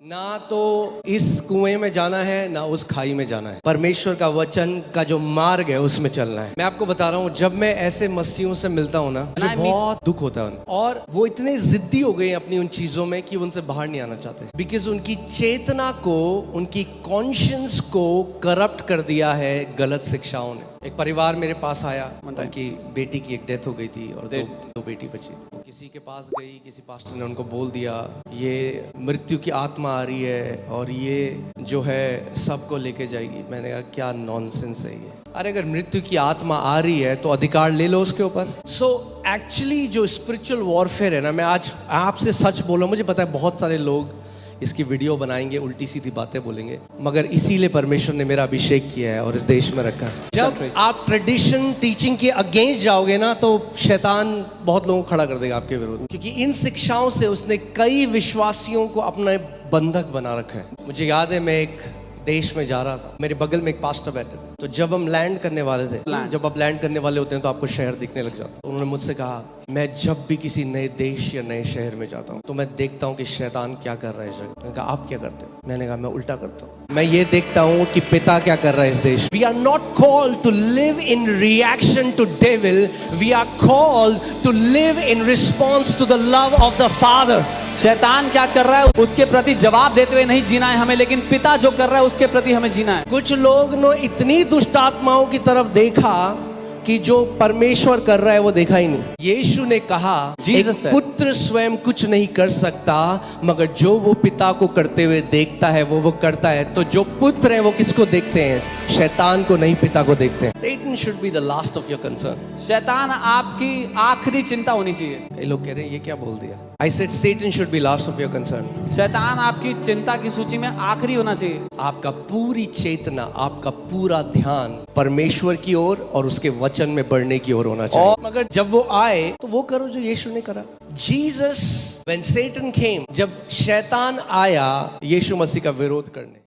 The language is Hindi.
ना तो इस कुएं में जाना है ना उस खाई में जाना है। परमेश्वर का वचन का जो मार्ग है उसमें चलना है। मैं आपको बता रहा हूँ, जब मैं ऐसे मसीहों से मिलता हूँ ना, मुझे बहुत दुख होता है। और वो इतने जिद्दी हो गए अपनी उन चीजों में कि उनसे बाहर नहीं आना चाहते, बिकॉज उनकी चेतना को, उनकी कॉन्शियंस को करप्ट कर दिया है गलत शिक्षाओं ने। एक परिवार मेरे पास आया, उनकी बेटी की एक डेथ हो गई थी और दो बेटी बची। वो किसी के पास गई, किसी पास्टर ने उनको बोल दिया ये मृत्यु की आत्मा आ रही है और ये जो है सबको लेके जाएगी। मैंने कहा क्या नॉनसेंस है ये। अरे अगर मृत्यु की आत्मा आ रही है तो अधिकार ले लो उसके ऊपर। सो एक्चुअली जो स्पिरिचुअल वॉरफेयर है ना, मैं आज आपसे सच बोल रहा हूँ, मुझे पता है बहुत सारे लोग इसकी वीडियो बनाएंगे, उल्टी सीधी बातें बोलेंगे, मगर इसीलिए परमेश्वर ने मेरा अभिषेक किया है और इस देश में रखा है। जब आप ट्रेडिशन टीचिंग के अगेंस्ट जाओगे ना, तो शैतान बहुत लोगों को खड़ा कर देगा आपके विरुद्ध, क्योंकि इन शिक्षाओं से उसने कई विश्वासियों को अपना बंधक बना रखा है। मुझे याद है, मैं एक देश में जा रहा था, मेरे बगल में एक पास्टर बैठे थे। तो जब हम लैंड करने वाले थे, जब आप लैंड करने वाले होते हैं तो आपको शहर दिखने लग जाता है। उन्होंने मुझसे कहा, मैं जब भी किसी नए देश या नए शहर में जाता हूँ तो मैं देखता हूँ कि शैतान क्या कर रहा है इस जगह। मैंने कहा आप क्या करते हो? मैंने कहा मैं उल्टा करता हूँ। मैं ये देखता हूँ कि पिता क्या कर रहा है इस देश। We are not called to live in reaction to devil, we are called to live in response to the love of the father. शैतान क्या कर रहा है उसके प्रति जवाब देते हुए नहीं जीना है हमें, लेकिन पिता जो कर रहा है उसके प्रति हमें जीना है। कुछ लोग ने इतनी दुष्ट आत्माओं की तरफ देखा कि जो परमेश्वर कर रहा है वो देखा ही नहीं। यीशु ने कहा, एक पुत्र स्वयं कुछ नहीं कर सकता, मगर जो वो पिता को करते हुए देखता है वो करता है। तो जो पुत्र है वो किसको देखते हैं? शैतान को नहीं, पिता को देखते हैं। Satan should be the last of your concern. शैतान आपकी आखिरी चिंता होनी चाहिए। कई लोग कह रहे हैं ये क्या बोल दिया। I said Satan should be last of your concern. शैतान आपकी चिंता की सूची में आखिरी होना चाहिए। आपका पूरी चेतना, आपका पूरा ध्यान परमेश्वर की ओर और उसके वचन में बढ़ने की ओर होना चाहिए। मगर जब वो आए तो वो करो जो यीशु ने करा। Jesus, when Satan came, जब शैतान आया यीशु मसीह का विरोध करने,